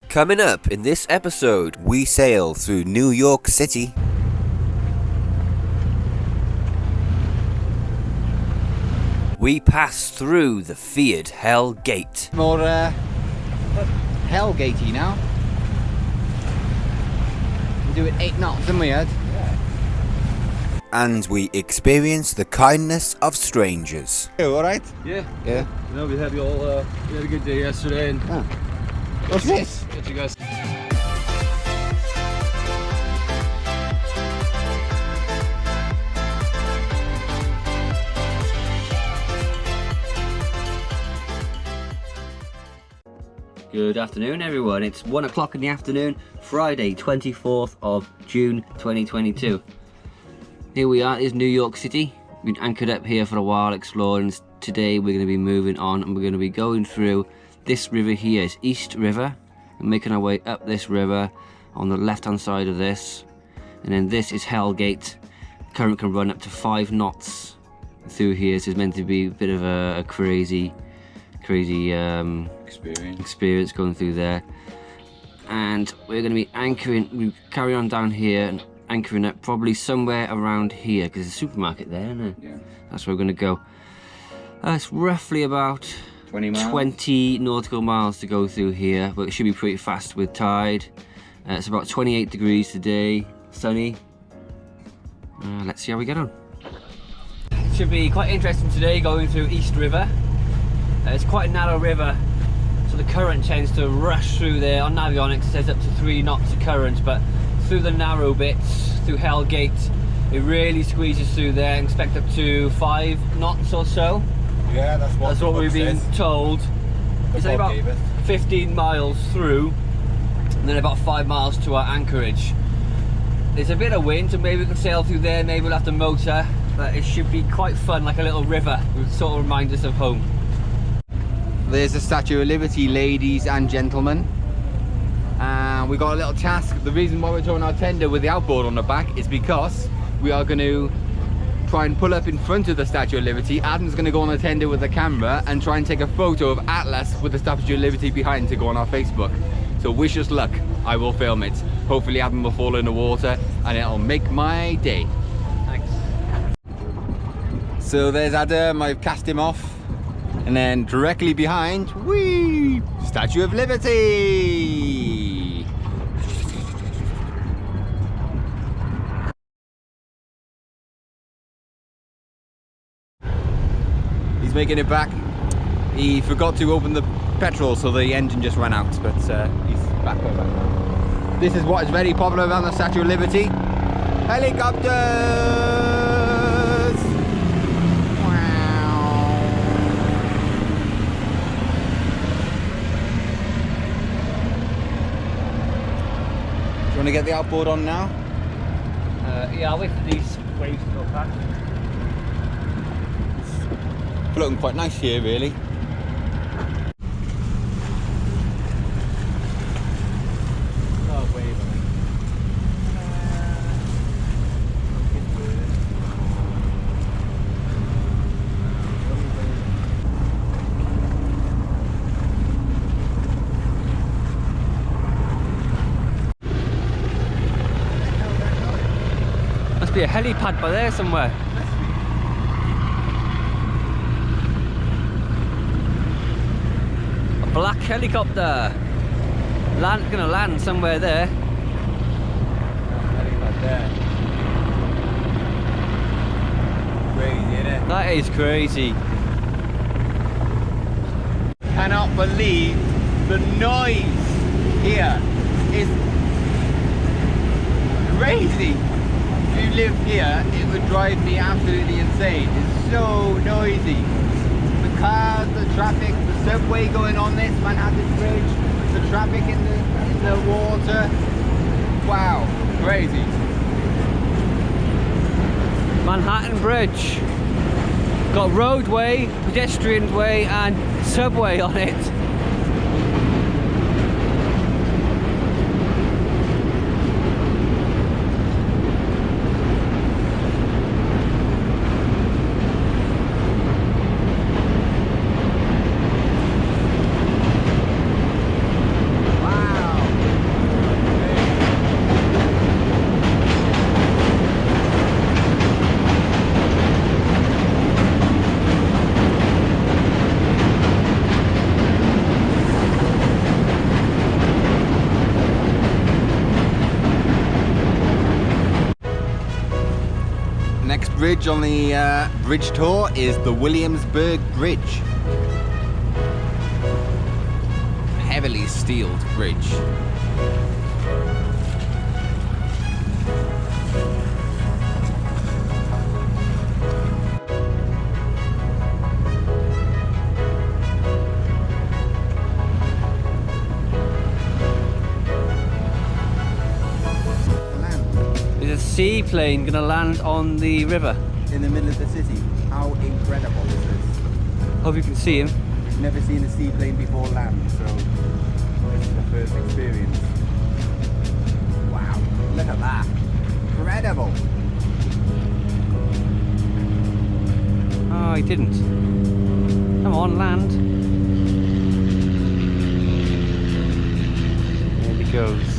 Coming up in this episode, we sail through New York City. We pass through the feared Hell Gate. More Hell Gatey now. We do it 8 knots, didn't we, Ed? And we experience the kindness of strangers. You alright? Yeah. Yeah. No, we had a good day yesterday. And What's this? Get you guys. Good afternoon, everyone. It's 1 o'clock in the afternoon, Friday, 24th of June, 2022. Here we are, is New York City. We've been anchored up here for a while exploring. Today we're going to be moving on and we're going to be going through this river here. It's East River. We're making our way up this river on the left hand side of this. And then this is Hell Gate. Current can run up to 5 knots through here. So it's meant to be a bit of a crazy experience going through there. And we're going to be anchoring, we carry on down here and anchoring up probably somewhere around here because there's a supermarket there, isn't it? Yeah. That's where we're going to go. It's roughly about 20 nautical miles to go through here, but it should be pretty fast with tide. It's about 28 degrees today, sunny. Let's see how we get on. It should be quite interesting today going through East River. It's quite a narrow river, so the current tends to rush through there. On Navionics it says up to 3 knots of current, but through the narrow bits, through Hell Gate, it really squeezes through there. Expect up to 5 knots or so. Yeah, that's what we've been told. It's only about 15 miles through, and then about 5 miles to our anchorage. There's a bit of wind, so maybe we can sail through there, maybe we'll have to motor, but it should be quite fun, like a little river. It would sort of remind us of home. There's the Statue of Liberty, ladies and gentlemen. And we got a little task. The reason why we're towing our tender with the outboard on the back is because we are going to try and pull up in front of the Statue of Liberty. Adam's going to go on the tender with the camera and try and take a photo of Atlas with the Statue of Liberty behind to go on our Facebook. So wish us luck. I will film it. Hopefully Adam will fall in the water and it'll make my day. Thanks. So there's Adam. I've cast him off. And then directly behind, whee, Statue of Liberty! He's making it back. He forgot to open the petrol, so the engine just ran out, but he's back over. This is what is very popular around the Statue of Liberty. Helicopters! Want to get the outboard on now? Yeah, I'll wait for these waves to go past. It's floating quite nice here, really. Oh, wave, Must be a helipad by there somewhere. A black helicopter. Gonna land somewhere there. Helipad there. Crazy, isn't it? That is crazy. Cannot believe the noise here is crazy. If you lived here, it would drive me absolutely insane. It's so noisy. The cars, the traffic, the subway going on this Manhattan Bridge, the traffic in the water. Wow, crazy. Manhattan Bridge. Got roadway, pedestrian way and subway on it. Wow. bridge on the bridge tour is the Williamsburg Bridge. Heavily steeled bridge. Is a seaplane gonna land on the river? In the middle of the city. How incredible is this? Hope you can see him. We've never seen a seaplane before land, so this is the first experience. Wow, look at that. Incredible. Oh, he didn't. Come on, land. There he goes.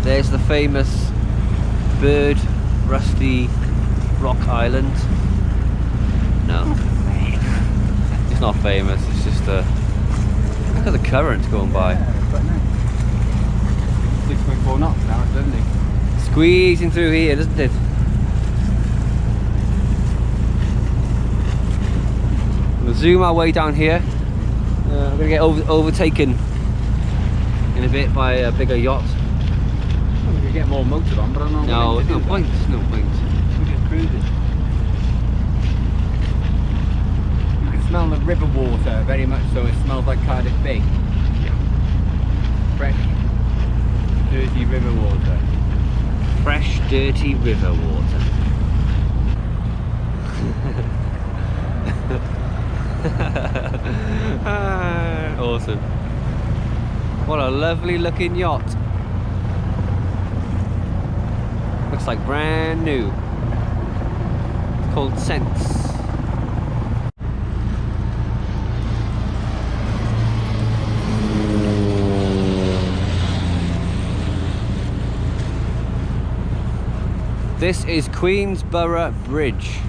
There's the famous bird rusty rock island. No, it's not famous, it's just a... Look at the current going by. Yeah, but no. 6.4 knots now, doesn't it? Squeezing through here, doesn't it? We'll zoom our way down here. We're going to get overtaken in a bit by a bigger yacht. We could get more motor on, but I don't know. No, no point, no point. We just cruise it. You can smell the river water very much so. It smells like Cardiff Bay. Fresh, dirty river water. Fresh, dirty river water. Awesome. What a lovely looking yacht. Looks like brand new. It's called Sense. This is Queensborough Bridge.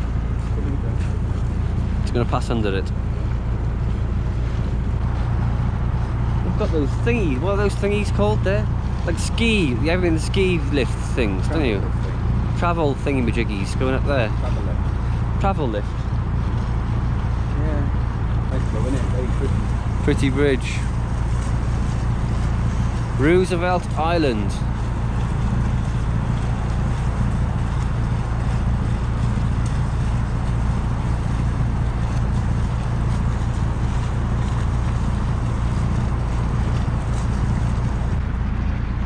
It's going to pass under it. We've got those thingies. What are those thingies called there? Like ski. You have in the ski lift things, don't you? Travel thingy-majiggies going up there. Travel lift. Travel lift. Yeah. Nice though, isn't it? Very pretty. Pretty bridge. Roosevelt Island.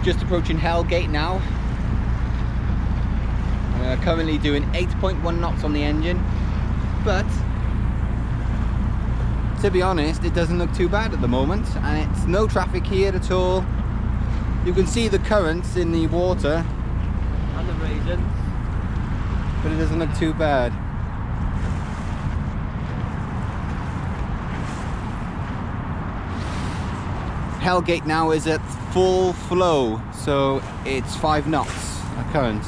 Just approaching Hellgate now. Currently doing 8.1 knots on the engine, but to be honest, it doesn't look too bad at the moment, and it's no traffic here at all. You can see the currents in the water, And the raisins. but it doesn't look too bad. Hellgate now is at full flow, so it's 5 knots a current.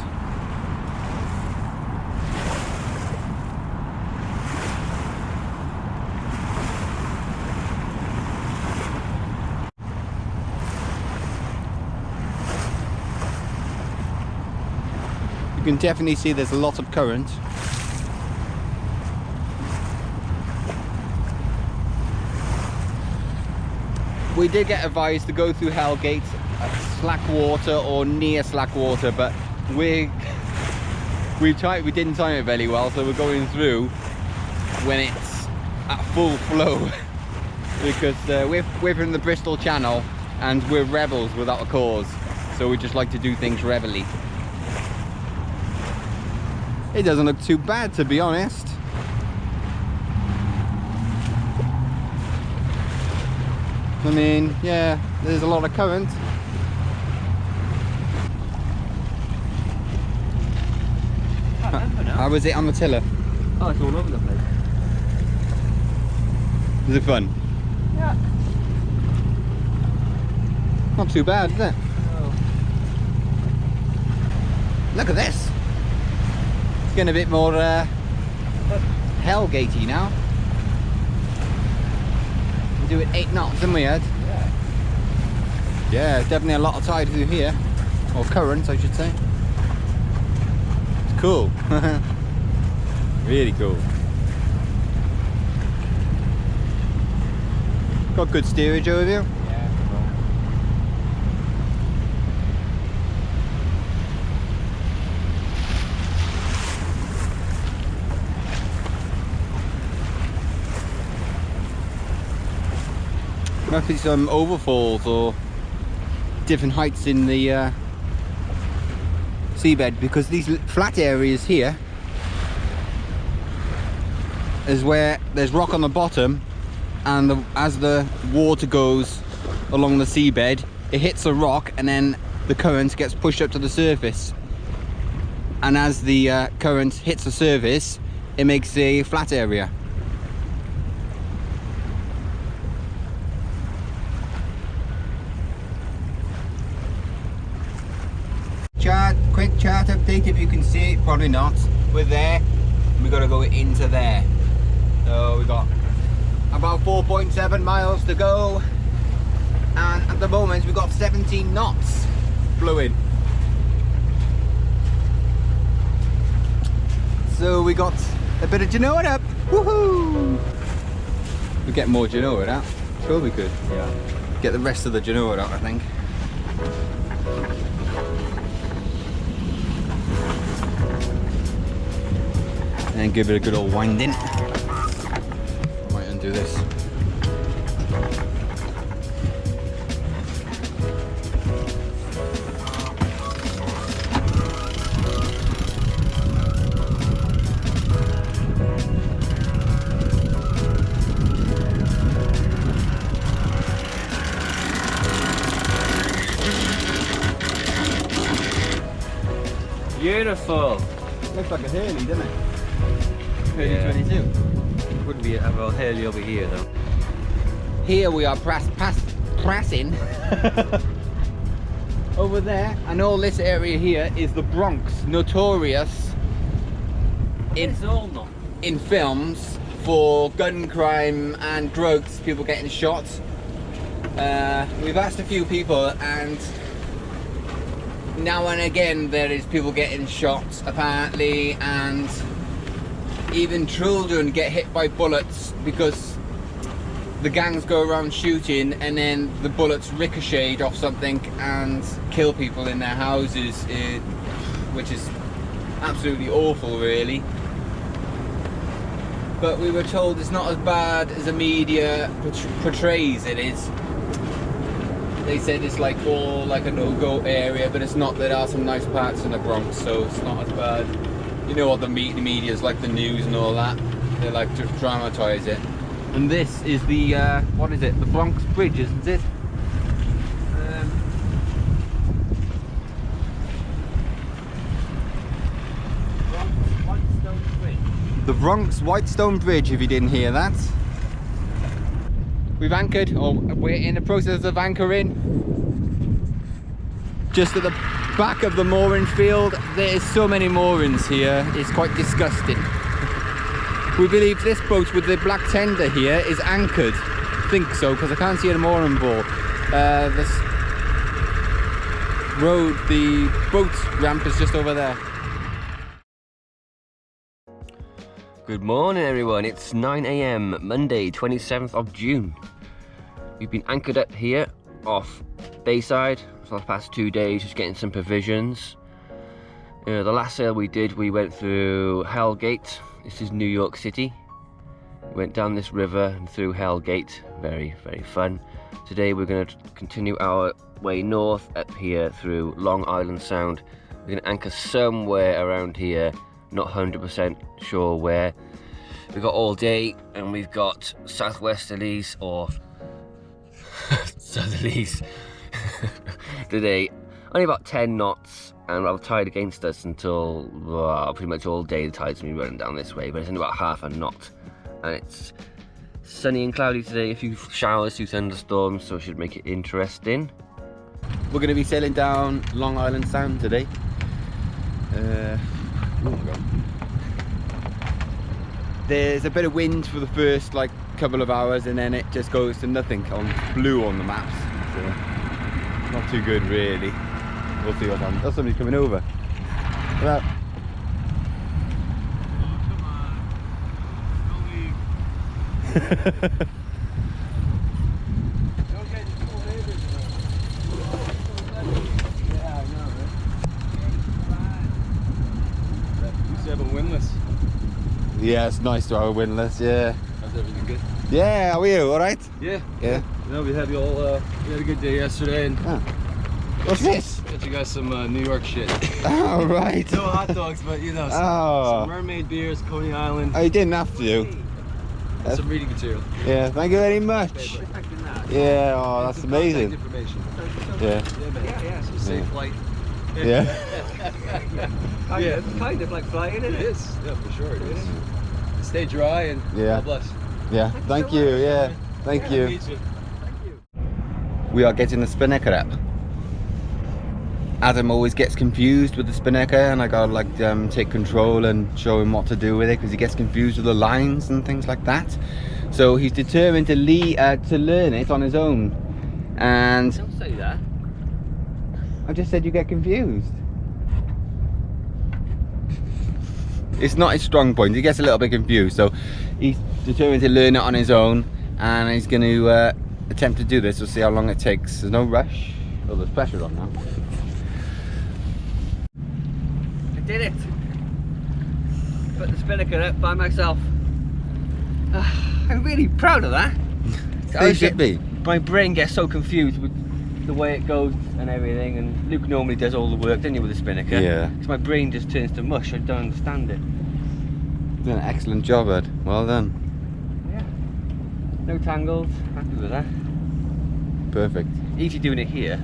You can definitely see there's a lot of current. We did get advised to go through Hellgate at slack water or near slack water, but we didn't time it very well, so we're going through when it's at full flow because we're from the Bristol Channel and we're rebels without a cause, so we just like to do things rebelly. It doesn't look too bad, to be honest. I mean, yeah, there's a lot of current. How was it on the tiller? Oh, it's all over the place. Was it fun? Yeah. Not too bad, is it? Oh. Look at this. It's getting a bit more Hellgatey now. doing 8 knots, didn't we, Ed? Yeah. Yeah, definitely a lot of tide through here. Or current, I should say. It's cool. Really cool. Got good steerage over here. Yeah. Must be some overfalls or different heights in the seabed, because these flat areas here is where there's rock on the bottom, and as the water goes along the seabed, it hits the rock and then the current gets pushed up to the surface, and as the current hits the surface it makes a flat area. Quick chart update, if you can see it, probably not. We're there, we got to go into there. So we got about 4.7 miles to go, and at the moment we've got 17 knots blowing. So we got a bit of Genoa up. Woohoo! We get more Genoa out. Sure we could. Yeah. Get the rest of the Genoa out, I think. And give it a good old winding. Might undo this. Beautiful. Looks like a Hurley, doesn't it? Yeah. 3022. Wouldn't be a well Hurley over here though. Here we are pressing over there, and all this area here is the Bronx, notorious It's all not. in films for gun crime and drugs, people getting shot. We've asked a few people, and now and again there is people getting shot apparently, and even children get hit by bullets because the gangs go around shooting and then the bullets ricochet off something and kill people in their houses, which is absolutely awful really. But we were told it's not as bad as the media portrays it is. They said it's like all like a no-go area, but it's not. There are some nice parts in the Bronx, so it's not as bad. You know what the media is like, the news and all that. They like to dramatise it. And this is the, what is it? The Bronx Bridge, isn't it? The Bronx Whitestone Bridge, if you didn't hear that. We've anchored, or we're in the process of anchoring. Just at the back of the mooring field. There's so many moorings here, it's quite disgusting. We believe this boat with the black tender here is anchored. I think so, because I can't see a mooring board. This road, the boat ramp is just over there. Good morning everyone, it's 9 AM, Monday 27th of June. We've been anchored up here off Bayside for the past 2 days, just getting some provisions. The last sail we did, we went through Hell Gate. This is New York City. We went down this river and through Hell Gate, very fun. Today we're going to continue our way north up here through Long Island Sound. We're going to anchor somewhere around here, not 100% sure where. We've got all day and we've got southwesterlies or southerlies today, only about 10 knots, and we'll have tide against us until pretty much all day. The tide's going to be running down this way, but it's only about half a knot, and it's sunny and cloudy today, a few showers, a few thunderstorms, so it should make it interesting. We're going to be sailing down Long Island Sound today. Oh my God. there's a bit of wind for the first like couple of hours, and then it just goes to nothing on blue on the maps. So not too good really. We'll see what happens. Oh, somebody's coming over. Well, yeah, it's nice to have a windless, yeah. How's everything good? Yeah, how are you? Alright? Yeah. Yeah. You know, we had a good day yesterday, and Oh. What's this? got you guys some New York shit. Oh, right. No hot dogs, but you know, some mermaid beers, Coney Island. Oh, you didn't have to. And some reading material. Yeah, thank you very much. Yeah, oh, that's Some amazing. contact information. Yeah. Yeah, man. Yeah. Some safe flight. Yeah. Kind of like flying, isn't it? It is. Yeah, for sure it is. Stay dry and Yeah. God bless. Yeah, thank you. Yeah, thank you. Meet you. We are getting the spinnaker up. Adam always gets confused with the spinnaker, and I gotta like take control and show him what to do with it, because he gets confused with the lines and things like that. So he's determined to learn it on his own. And Don't say that. I just said you get confused. It's not his strong point. He gets a little bit confused, so he's determined to learn it on his own, and he's going to attempt to do this. We'll see how long it takes. There's no rush. Oh, there's pressure on now. I did it. Put the spinnaker up by myself. I'm really proud of that. You should be. My brain gets so confused with the way it goes and everything, and Luke normally does all the work, doesn't he, with the spinnaker? Yeah. Because my brain just turns to mush. I don't understand it. You've done an excellent job, Ed. Well done. Yeah. No tangles. Happy with that. Perfect. Easy doing it here.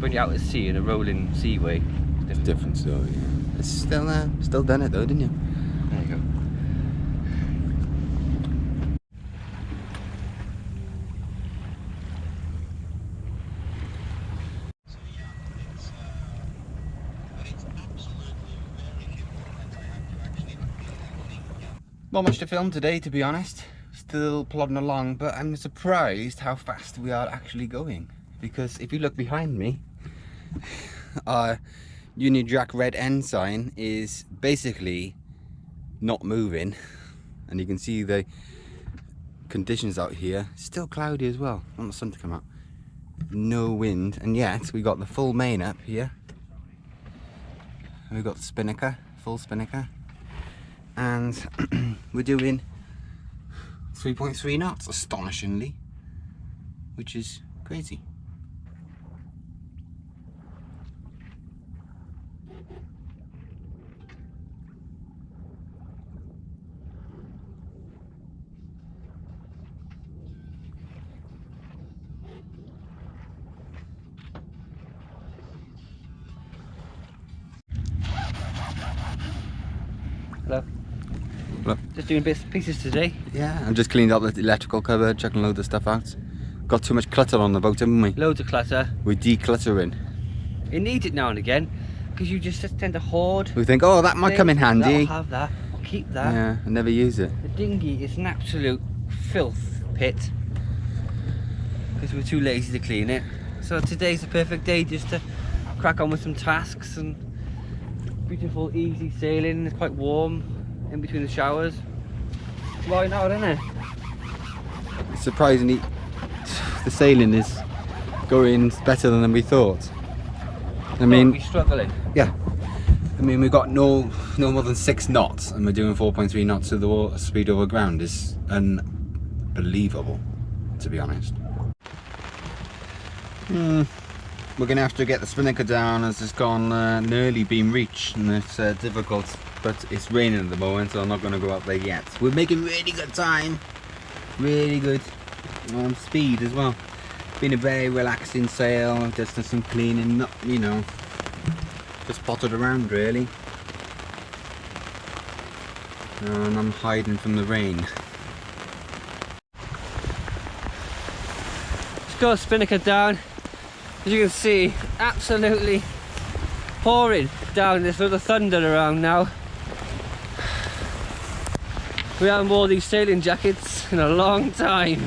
When you're out at sea in a rolling seaway. It's different story. Yeah. It's still done it though, didn't you? There you go. Not much to film today, to be honest. Still plodding along, but I'm surprised how fast we are actually going. Because if you look behind me, our Union Jack red end sign is basically not moving. And you can see the conditions out here. Still cloudy as well. Want the sun to come out. No wind, and yet we got the full main up here. And we've got the spinnaker, full spinnaker. And we're doing 3.3 knots, astonishingly, which is crazy. Hello. Look. Just doing bits and pieces today. Yeah, I've just cleaned out the electrical cupboard, chucking loads of stuff out. Got too much clutter on the boat, haven't we? Loads of clutter. We're decluttering. It needs it now and again, because you just tend to hoard. We think, oh, that might come in handy. I'll have that. I'll keep that. Yeah, I never use it. The dinghy is an absolute filth pit, because we're too lazy to clean it. So today's the perfect day just to crack on with some tasks, and beautiful easy sailing. It's quite warm in between the showers. Why not, isn't it? Surprisingly, the sailing is going better than we thought. I mean, we're struggling. yeah. I mean, we've got no more than 6 knots, and we're doing 4.3 knots to the speed over ground. Is unbelievable, to be honest. We're gonna have to get the spinnaker down, as it's gone nearly been reached, and it's difficult. But it's raining at the moment, so I'm not gonna go out there yet. We're making really good time, really good speed as well. Been a very relaxing sail, just done some cleaning, not, you know, just potted around really. And I'm hiding from the rain. Just got a spinnaker down. As you can see, absolutely pouring down. There's a little thunder around now. We haven't worn these sailing jackets in a long time.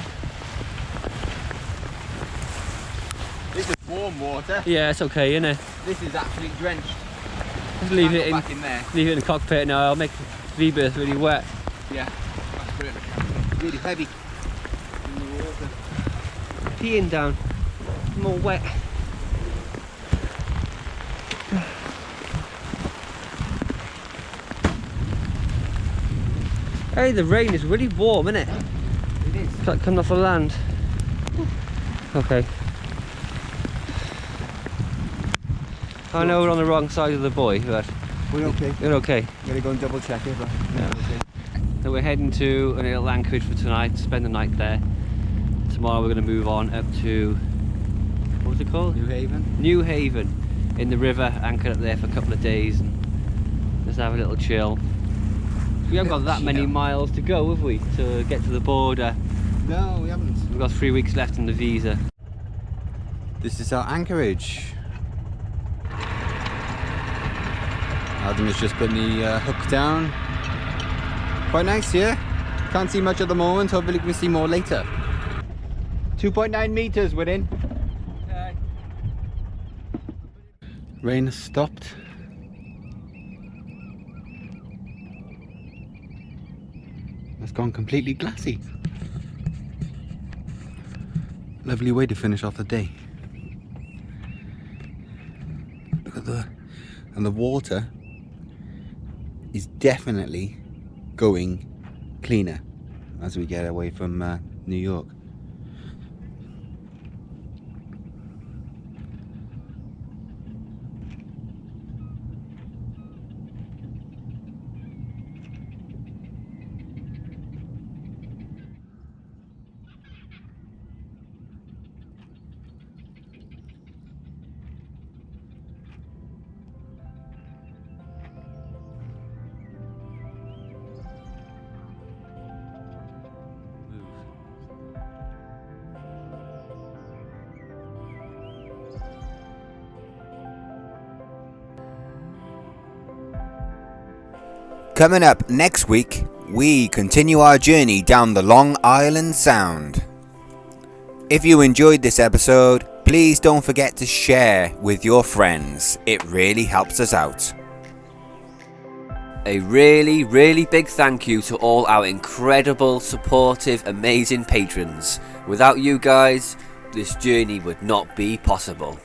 This is warm water. Yeah, it's okay, isn't it? This is absolutely drenched. Just leave Can't it go in, back in there. leave it in the cockpit now. I'll make V-berth really wet. Yeah. That's brilliant. Really heavy in the water. Peeing down. I'm all wet. Hey, the rain is really warm, isn't it? It is. It's like coming off the land. Okay. I know we're on the wrong side of the buoy, but We're okay. we're okay. I'm gonna go and double check it, but Yeah. okay. So we're heading to a little anchorage for tonight, spend the night there. Tomorrow we're going to move on up to, what was it called? New Haven. New Haven, in the river, anchored up there for a couple of days and just have a little chill. We haven't got that many miles to go, have we, to get to the border? No, we haven't. We've got 3 weeks left in the visa. This is our anchorage. Adam has just put the hook down. Quite nice here. Can't see much at the moment, hopefully we can see more later. 2.9 meters we're in. Rain has stopped. It's gone completely glassy. Lovely way to finish off the day. Look at the water is definitely going cleaner as we get away from New York. Coming up next week, we continue our journey down the Long Island Sound. If you enjoyed this episode, please don't forget to share with your friends. It really helps us out. A really big thank you to all our incredible, supportive, amazing patrons. Without you guys, this journey would not be possible.